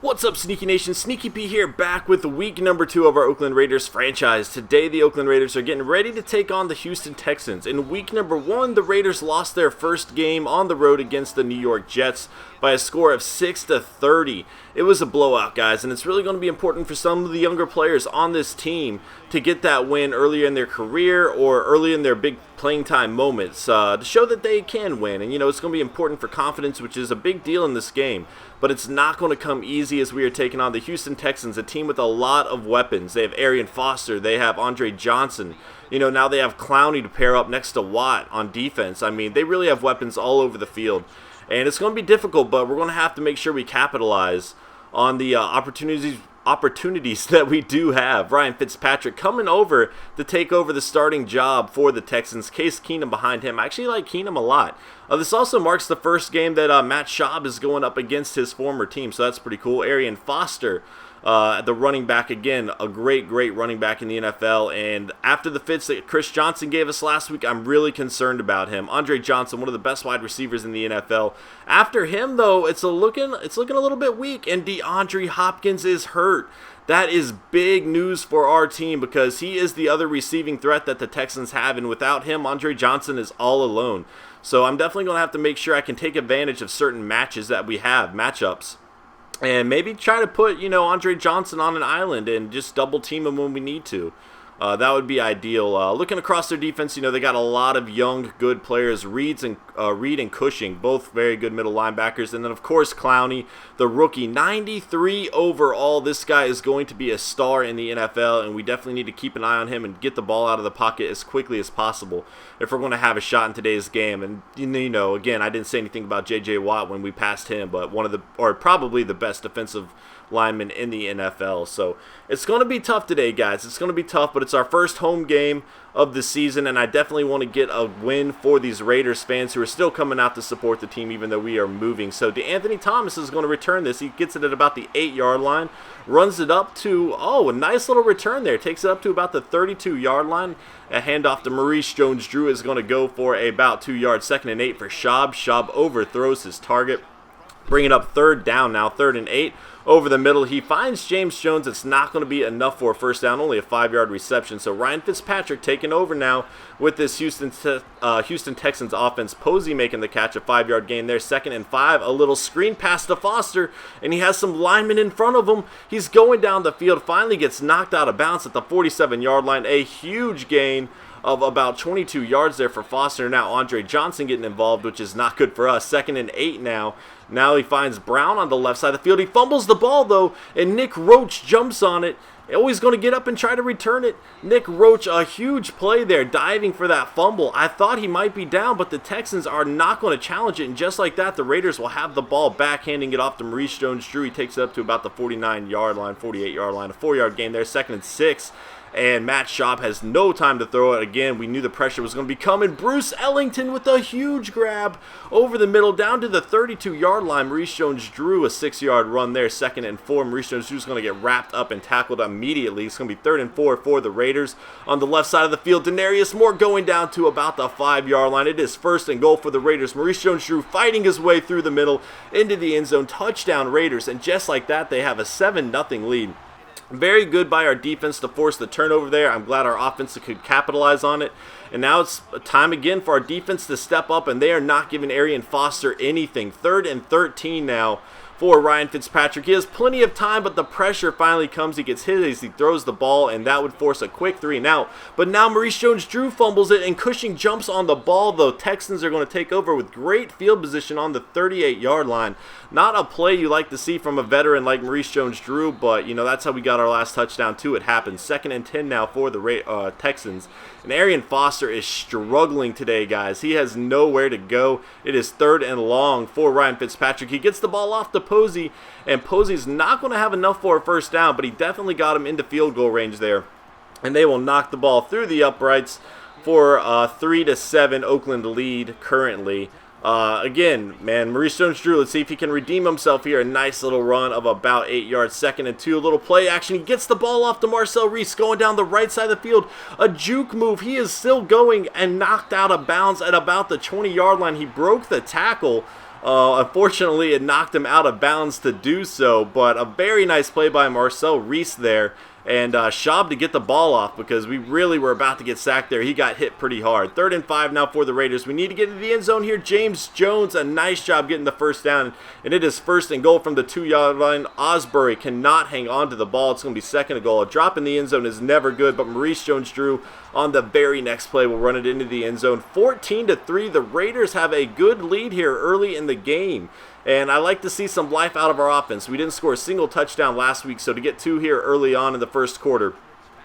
What's up, Sneaky Nation? Sneaky P here, back with week number 2 of our Oakland Raiders franchise. Today, the Oakland Raiders are getting ready to take on the Houston Texans. In week number 1, the Raiders lost their first game on the road against the New York Jets by a score of 6-30. It was a blowout, guys, and it's really going to be important for some of the younger players on this team to get that win earlier in their career or early in their big playing time moments to show that they can win. And, it's going to be important for confidence, which is a big deal in this game. But it's not going to come easy as we are taking on the Houston Texans, a team with a lot of weapons. They have Arian Foster. They have Andre Johnson. Now they have Clowney to pair up next to Watt on defense. I mean, they really have weapons all over the field. And it's going to be difficult, but we're going to have to make sure we capitalize on the opportunities that we do have. Ryan Fitzpatrick coming over to take over the starting job for the Texans. Case Keenum behind him. I actually like Keenum a lot. This also marks the first game that Matt Schaub is going up against his former team, so that's pretty cool. Arian Foster, the running back, again, a great running back in the NFL. And after the fits that Chris Johnson gave us last week, I'm really concerned about him. Andre Johnson, one of the best wide receivers in the NFL. After him, though, it's looking a little bit weak, and DeAndre Hopkins is hurt. That is big news for our team because he is the other receiving threat that the Texans have, and without him, Andre Johnson is all alone. So I'm definitely going to have to make sure I can take advantage of certain matches that we have, matchups, and maybe try to put, Andre Johnson on an island and just double team him when we need to. That would be ideal. Looking across their defense, they got a lot of young, good players. Reed and Cushing, both very good middle linebackers. And then, of course, Clowney, the rookie, 93 overall. This guy is going to be a star in the NFL, and we definitely need to keep an eye on him and get the ball out of the pocket as quickly as possible if we're going to have a shot in today's game. And, again, I didn't say anything about J.J. Watt when we passed him, but probably the best defensive lineman in the NFL. So it's going to be tough today, guys. It's going to be tough, but it's our first home game of the season, and I definitely want to get a win for these Raiders fans who are still coming out to support the team even though we are moving. So DeAnthony Thomas is going to return this. He gets it at about the 8-yard line, runs it up to, a nice little return there. Takes it up to about the 32-yard line. A handoff to Maurice Jones-Drew is going to go for about 2 yards. 2nd and 8 for Schaub. Schaub overthrows his target. Bring it up 3rd down now, 3rd and 8. Over the middle, he finds James Jones. It's not going to be enough for a first down, only a 5-yard reception. So Ryan Fitzpatrick taking over now with this Houston Texans offense. Posey making the catch, a 5-yard gain there. 2nd and 5, a little screen pass to Foster, and he has some linemen in front of him. He's going down the field, finally gets knocked out of bounds at the 47-yard line. A huge gain of about 22 yards there for Foster. Now Andre Johnson getting involved, which is not good for us. 2nd and 8 now. Now he finds Brown on the left side of the field. He fumbles the ball, though, and Nick Roach jumps on it. Always going to get up and try to return it. Nick Roach, a huge play there, diving for that fumble. I thought he might be down, but the Texans are not going to challenge it, and just like that, the Raiders will have the ball back, handing it off to Maurice Jones-Drew. He takes it up to about the 49-yard line, 48-yard line, a 4-yard gain there. 2nd and 6. And Matt Schaub has no time to throw it. Again, we knew the pressure was going to be coming. Bruce Ellington with a huge grab over the middle down to the 32-yard line. Maurice Jones-Drew, a 6-yard run there. 2nd and 4. Maurice Jones-Drew is going to get wrapped up and tackled immediately. It's going to be 3rd and 4 for the Raiders. On the left side of the field, Denarius Moore going down to about the 5-yard line. It is 1st and goal for the Raiders. Maurice Jones-Drew fighting his way through the middle into the end zone. Touchdown Raiders. And just like that, they have a 7-0 lead. Very good by our defense to force the turnover there. I'm glad our offense could capitalize on it. And now it's time again for our defense to step up, and they are not giving Arian Foster anything. 3rd and 13 now for Ryan Fitzpatrick. He has plenty of time, but the pressure finally comes. He gets hit as he throws the ball, and that would force a quick 3 and out. But now Maurice Jones-Drew fumbles it, and Cushing jumps on the ball, though. Texans are going to take over with great field position on the 38-yard line. Not a play you like to see from a veteran like Maurice Jones-Drew, but, that's how we got our last touchdown, too. It happens. 2nd and 10 now for the Texans. And Arian Foster is struggling today, guys. He has nowhere to go. It is 3rd and long for Ryan Fitzpatrick. He gets the ball off to Posey, and Posey's not going to have enough for a first down, but he definitely got him into field goal range there. And they will knock the ball through the uprights for a 3-7 Oakland lead currently. Again, man, Maurice Jones-Drew, let's see if he can redeem himself here. A nice little run of about 8 yards, 2nd and 2. A little play action. He gets the ball off to Marcel Reese going down the right side of the field. A juke move. He is still going and knocked out of bounds at about the 20-yard line. He broke the tackle Unfortunately, it knocked him out of bounds to do so, but a very nice play by Marcel Reese there. And Schaub to get the ball off because we really were about to get sacked there. He got hit pretty hard. 3rd and 5 now for the Raiders. We need to get into the end zone here. James Jones, a nice job getting the first down. And it is 1st and goal from the 2-yard line. Osbury cannot hang on to the ball. It's going to be 2nd and goal. A drop in the end zone is never good, but Maurice Jones-Drew on the very next play will run it into the end zone. 14-3. The Raiders have a good lead here early in the game. And I like to see some life out of our offense. We didn't score a single touchdown last week, so to get 2 here early on in the first quarter,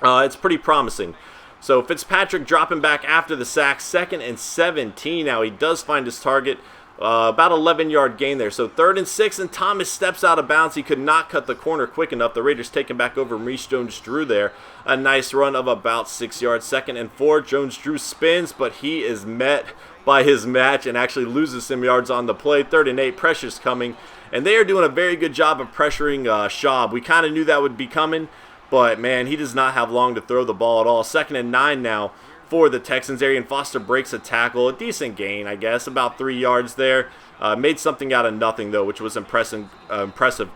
it's pretty promising. So Fitzpatrick dropping back after the sack, 2nd and 17 now. He does find his target, about 11-yard gain there. So 3rd and 6, and Thomas steps out of bounds. He could not cut the corner quick enough. The Raiders taking back over Maurice Jones-Drew there. A nice run of about 6 yards. 2nd and 4, Jones-Drew spins, but he is met by his match and actually loses some yards on the play. 3rd and 8, pressure's coming, and they are doing a very good job of pressuring Schaub. We kind of knew that would be coming, but man, he does not have long to throw the ball at all. 2nd and 9 now for the Texans. Arian Foster breaks a tackle, a decent gain, I guess, about 3 yards there. Made something out of nothing, though, which was impressive.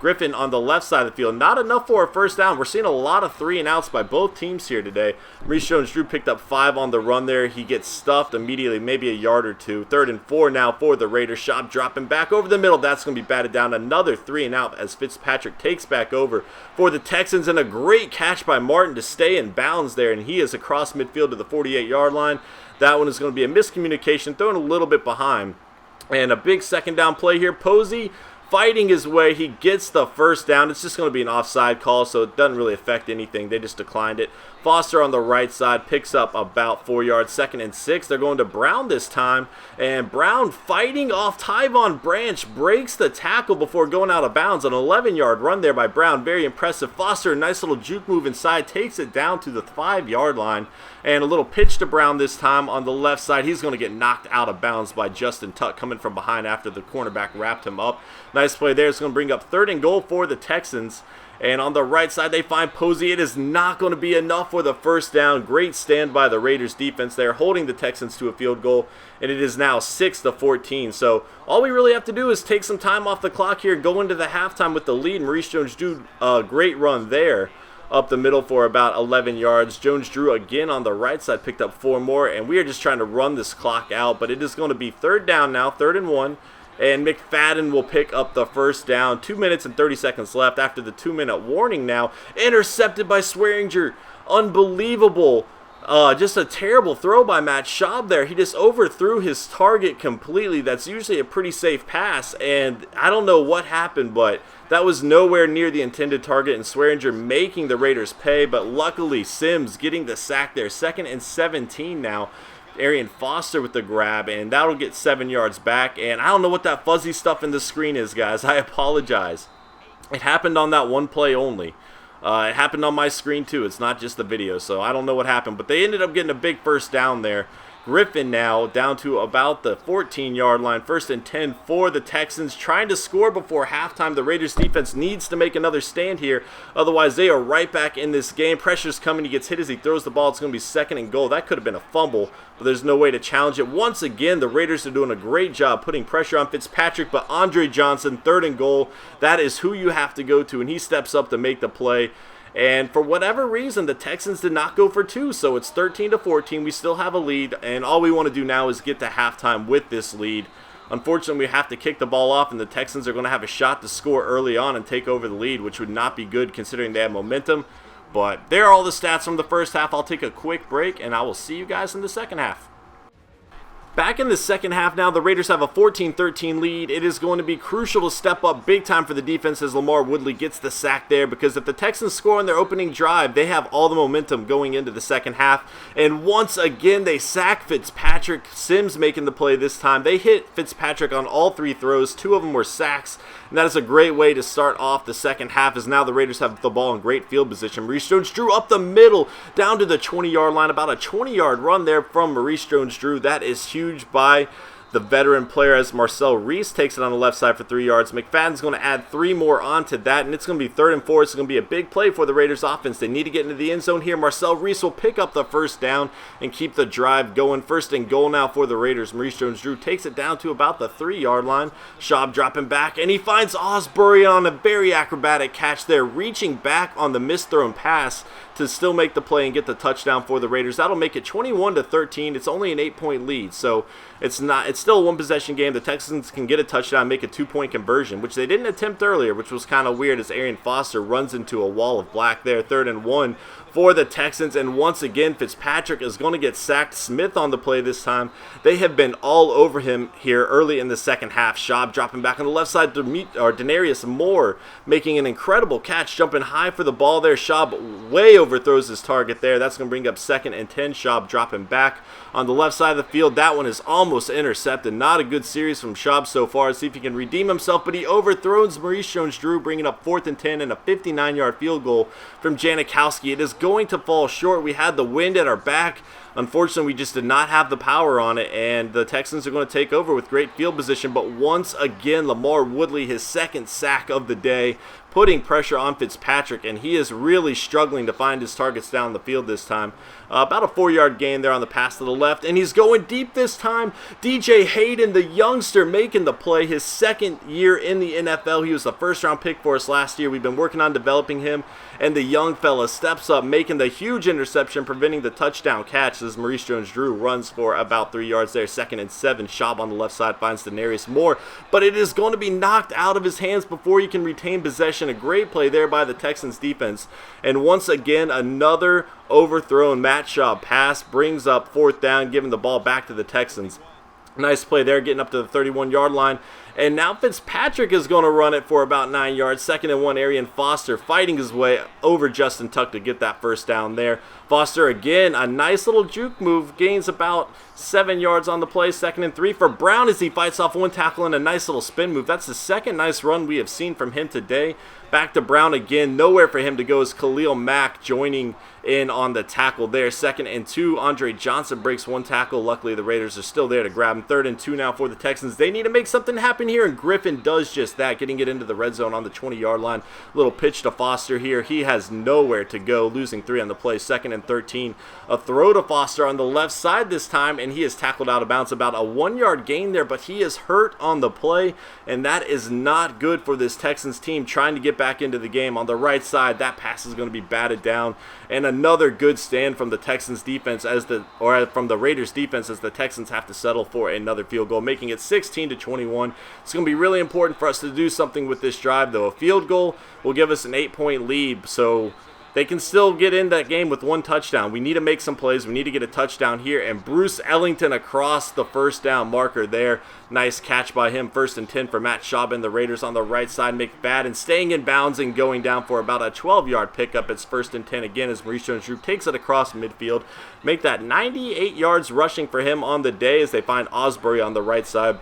Griffin on the left side of the field. Not enough for a first down. We're seeing a lot of 3 and outs by both teams here today. Maurice Jones-Drew picked up 5 on the run there. He gets stuffed immediately, maybe a yard or 2. 3rd and 4 now for the Raiders. Schaub dropping back over the middle. That's going to be batted down. Another 3 and out as Fitzpatrick takes back over for the Texans. And a great catch by Martin to stay in bounds there. And he is across midfield to the 48-yard line. That one is going to be a miscommunication, thrown a little bit behind. And a big 2nd down play here. Posey fighting his way. He gets the first down. It's just going to be an offside call, so it doesn't really affect anything. They just declined it. Foster on the right side picks up about 4 yards. 2nd and 6. They're going to Brown this time. And Brown fighting off Tyvon Branch. Breaks the tackle before going out of bounds. An 11-yard run there by Brown. Very impressive. Foster, a nice little juke move inside. Takes it down to the 5-yard line. And a little pitch to Brown this time on the left side. He's going to get knocked out of bounds by Justin Tuck coming from behind after the cornerback wrapped him up. Nice play there. It's going to bring up 3rd and goal for the Texans. And on the right side, they find Posey. It is not going to be enough for the first down. Great stand by the Raiders defense there, holding the Texans to a field goal. And it is now 6-14. So all we really have to do is take some time off the clock here, go into the halftime with the lead. Maurice Jones-Drew, a great run there up the middle for about 11 yards. Jones-Drew again on the right side picked up 4 more. And we are just trying to run this clock out. But it is going to be 3rd down now, 3rd and 1. And McFadden will pick up the first down. 2 minutes and 30 seconds left after the 2-minute warning now. Intercepted by Swearinger. Unbelievable. Just a terrible throw by Matt Schaub there. He just overthrew his target completely. That's usually a pretty safe pass. And I don't know what happened, but that was nowhere near the intended target. And Swearinger making the Raiders pay. But luckily, Sims getting the sack there. 2nd and 17 now. Arian Foster with the grab, and that'll get 7 yards back. And I don't know what that fuzzy stuff in the screen is, guys. I apologize. It happened on that one play only. It happened on my screen too. It's not just the video, so I don't know what happened. But they ended up getting a big first down there. Griffin now down to about the 14-yard line. 1st and 10 for the Texans, trying to score before halftime. The Raiders defense needs to make another stand here. Otherwise, they are right back in this game. Pressure's coming. He gets hit as he throws the ball. It's going to be 2nd and goal. That could have been a fumble, but there's no way to challenge it. Once again, the Raiders are doing a great job putting pressure on Fitzpatrick, but Andre Johnson, 3rd and goal. That is who you have to go to, and he steps up to make the play. And for whatever reason, the Texans did not go for 2, so it's 13-14. We still have a lead, and all we want to do now is get to halftime with this lead. Unfortunately, we have to kick the ball off, and the Texans are going to have a shot to score early on and take over the lead, which would not be good considering they have momentum. But there are all the stats from the first half. I'll take a quick break, and I will see you guys in the second half. Back in the second half now, the Raiders have a 14-13 lead. It is going to be crucial to step up big time for the defense as Lamar Woodley gets the sack there, because if the Texans score on their opening drive, they have all the momentum going into the second half. And once again, they sack Fitzpatrick. Sims making the play this time. They hit Fitzpatrick on all 3 throws. 2 of them were sacks. And that is a great way to start off the second half, as now the Raiders have the ball in great field position. Maurice Jones-Drew up the middle, down to the 20-yard line. About a 20-yard run there from Maurice Jones-Drew. That is huge by the veteran player as Marcel Reese takes it on the left side for 3 yards. McFadden's going to add 3 more onto that, and it's going to be 3rd and 4. It's going to be a big play for the Raiders offense. They need to get into the end zone here. Marcel Reese will pick up the first down and keep the drive going. 1st and goal now for the Raiders. Maurice Jones-Drew takes it down to about the 3-yard line. Schaub dropping back, and he finds Osbury on a very acrobatic catch there, reaching back on the misthrown pass to still make the play and get the touchdown for the Raiders. That'll make it 21-13. It's only an 8-point lead, so it's still a one-possession game. The Texans can get a touchdown, make a 2-point conversion, which they didn't attempt earlier, which was kind of weird as Arian Foster runs into a wall of black there. 3rd and 1 for the Texans, and once again, Fitzpatrick is going to get sacked. Smith on the play this time. They have been all over him here early in the second half. Schaub dropping back on the left side to meet Denarius Moore, making an incredible catch, jumping high for the ball there. Schaub way overthrows his target there. That's going to bring up 2nd and 10. Schaub dropping back on the left side of the field. That one is almost intercepted. Not a good series from Schaub so far. Let's see if he can redeem himself, but he overthrows Maurice Jones-Drew, bringing up 4th and 10 and a 59-yard field goal from Janikowski. It is going to fall short. We had the wind at our back. Unfortunately, we just did not have the power on it, and the Texans are going to take over with great field position. But once again, Lamar Woodley, his 2nd sack of the day, putting pressure on Fitzpatrick, and he is really struggling to find his targets down the field this time. About a 4-yard gain there on the pass to the left, and he's going deep this time. DJ Hayden, the youngster, making the play. His 2nd year in the NFL. He was the 1st-round pick for us last year. We've been working on developing him, and the young fella steps up, making the huge interception, preventing the touchdown catch as Maurice Jones-Drew runs for about 3 yards there. 2nd and 7. Schaub on the left side finds Denarius Moore, but it is going to be knocked out of his hands before he can retain possession. A great play there by the Texans defense, and once again, another overthrown Matt Schaub pass brings up 4th down, giving the ball back to the Texans. Nice play there, getting up to the 31-yard line. And now Fitzpatrick is going to run it for about 9 yards. 2nd and 1, Arian Foster fighting his way over Justin Tuck to get that first down there. Foster again, a nice little juke move, gains about 7 yards on the play. 2nd and 3 for Brown as he fights off one tackle and a nice little spin move. That's the 2nd nice run we have seen from him today. Back to Brown again. Nowhere for him to go as Khalil Mack joining in on the tackle there. 2nd and 2. Andre Johnson breaks one tackle. Luckily, the Raiders are still there to grab him. 3rd and 2 now for the Texans. They need to make something happen here, and Griffin does just that, getting it into the red zone on the 20-yard line. Little pitch to Foster here. He has nowhere to go, losing 3 on the play. 2nd and 13. A throw to Foster on the left side this time, and he is tackled out of bounds. About a 1-yard gain there, but he is hurt on the play, and that is not good for this Texans team trying to get back into the game. On the right side, that pass is going to be batted down, and another good stand from the Texans defense from the Raiders defense as the Texans have to settle for another field goal, making it 16-21. It's going to be really important for us to do something with this drive, though. A field goal will give us an 8-point lead, so they can still get in that game with 1 touchdown. We need to make some plays. We need to get a touchdown here. And Bruce Ellington across the first down marker there. Nice catch by him. 1st and 10 for Matt Schaub and the Raiders on the right side. McFadden staying in bounds and going down for about a 12-yard pickup. It's 1st and 10 again as Maurice Jones-Drew takes it across midfield. Make that 98 yards rushing for him on the day as they find Osbury on the right side.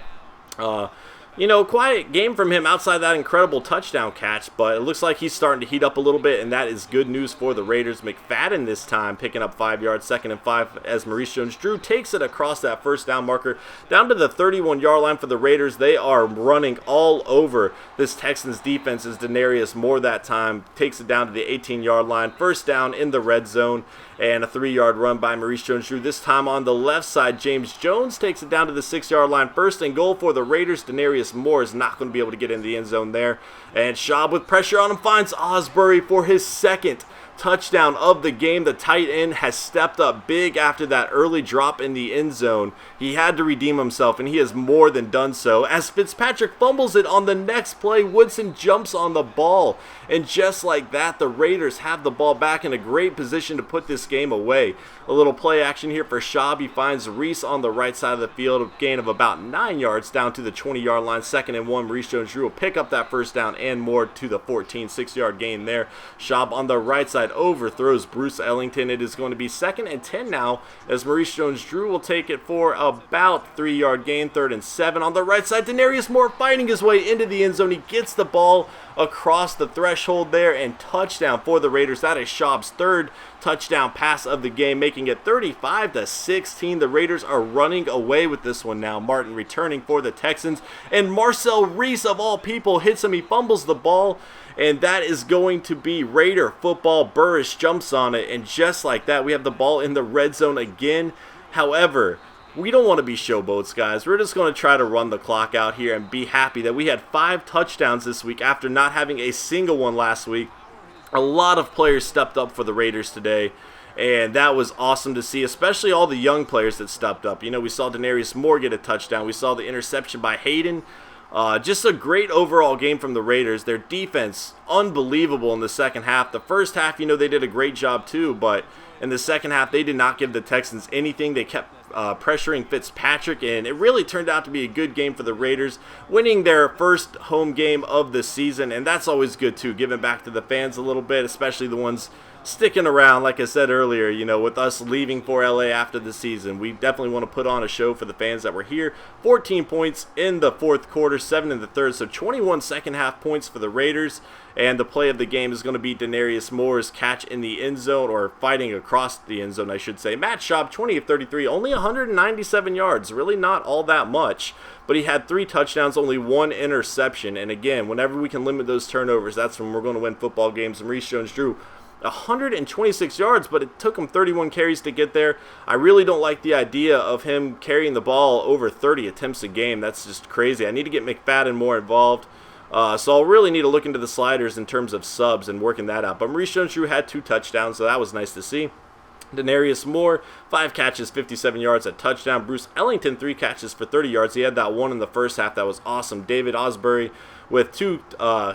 Quiet game from him outside that incredible touchdown catch, but it looks like he's starting to heat up a little bit, and that is good news for the Raiders. McFadden this time picking up 5 yards, 2nd and 5 as Maurice Jones-Drew takes it across that first down marker down to the 31-yard line for the Raiders. They are running all over this Texans defense as Denarius Moore that time takes it down to the 18-yard line. 1st down in the red zone, and a 3-yard run by Maurice Jones-Drew. This time on the left side, James Jones takes it down to the 6-yard line. 1st and goal for the Raiders. Denarius Moore is not going to be able to get in the end zone there. And Schaub with pressure on him finds Osbury for his 2nd touchdown of the game. The tight end has stepped up big after that early drop in the end zone. He had to redeem himself, and he has more than done so. As Fitzpatrick fumbles it on the next play, Woodson jumps on the ball. And just like that, the Raiders have the ball back in a great position to put this game away. A little play action here for Schaub. He finds Reese on the right side of the field, a gain of about 9 yards down to the 20-yard line. 2nd and 1, Maurice Jones-Drew will pick up that first down and more to the 6-yard gain there. Schaub on the right side side, overthrows Bruce Ellington. It is going to be 2nd and 10 now, as Maurice Jones-Drew will take it for about 3-yard gain, 3rd and 7. On the right side, Denarius Moore fighting his way into the end zone. He gets the ball across the threshold there, and touchdown for the Raiders. That is Schaub's 3rd touchdown pass of the game, making it 35-16. The Raiders are running away with this one now. Martin returning for the Texans, and Marcel Reese, of all people, hits him. He fumbles the ball, and that is going to be Raider football. Burris jumps on it, and just like that, we have the ball in the red zone again. However, we don't want to be showboats, guys. We're just going to try to run the clock out here and be happy that we had 5 touchdowns this week after not having a single one last week. A lot of players stepped up for the Raiders today, and that was awesome to see, especially all the young players that stepped up. You know, we saw Denarius Moore get a touchdown. We saw the interception by Hayden. Just a great overall game from the Raiders. Their defense, unbelievable in the second half. The first half, you know, they did a great job too, but in the second half, they did not give the Texans anything. They kept pressuring Fitzpatrick, and it really turned out to be a good game for the Raiders, winning their first home game of the season, and that's always good too, giving back to the fans a little bit, especially the ones sticking around. Like I said earlier, you know, with us leaving for LA after the season, we definitely want to put on a show for the fans that were here. 14 points in the 4th quarter, 7 in the 3rd, so 21 second half points for the Raiders. And the play of the game is going to be Denarius Moore's catch in the end zone, or fighting across the end zone, I should say. Matt Schaub, 20 of 33, only 197 yards, really not all that much. But he had 3 touchdowns, only 1 interception. And again, whenever we can limit those turnovers, that's when we're going to win football games. And Maurice Jones-Drew, 126 yards, but it took him 31 carries to get there. I really don't like the idea of him carrying the ball over 30 attempts a game. That's just crazy. I need to get McFadden more involved. So I'll really need to look into the sliders in terms of subs and working that out. But Maurice Jones-Drew had 2 touchdowns, so that was nice to see. Denarius Moore, 5 catches, 57 yards, a touchdown. Bruce Ellington, 3 catches for 30 yards. He had that one in the first half. That was awesome. David Osbury with 2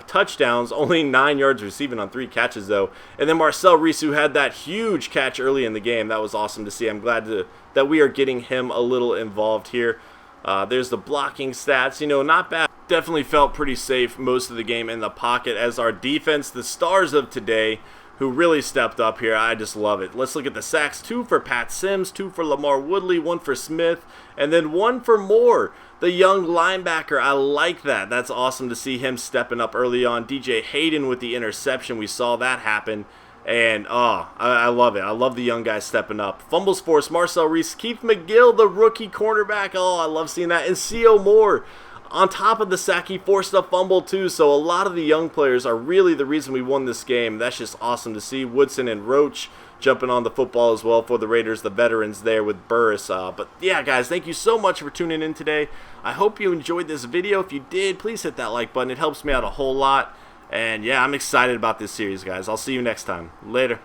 touchdowns, only 9 yards receiving on 3 catches, though. And then Marcel Reese, who had that huge catch early in the game. That was awesome to see. I'm glad that we are getting him a little involved here. There's the blocking stats. You know, not bad. Definitely felt pretty safe most of the game in the pocket, as our defense, the stars of today, who really stepped up here. I just love it. Let's look at the sacks. 2 for Pat Sims, 2 for Lamar Woodley, 1 for Smith, and then 1 for Moore, the young linebacker. I like that. That's awesome to see him stepping up early on. DJ Hayden with the interception. We saw that happen. And, I love it. I love the young guys stepping up. Fumbles forced, Marcel Reese. Keith McGill, the rookie cornerback. Oh, I love seeing that. And C.O. Moore, on top of the sack, he forced a fumble too. So a lot of the young players are really the reason we won this game. That's just awesome to see. Woodson and Roach jumping on the football as well for the Raiders, the veterans there with Burris. But yeah, guys, thank you so much for tuning in today. I hope you enjoyed this video. If you did, please hit that like button. It helps me out a whole lot. And yeah, I'm excited about this series, guys. I'll see you next time. Later.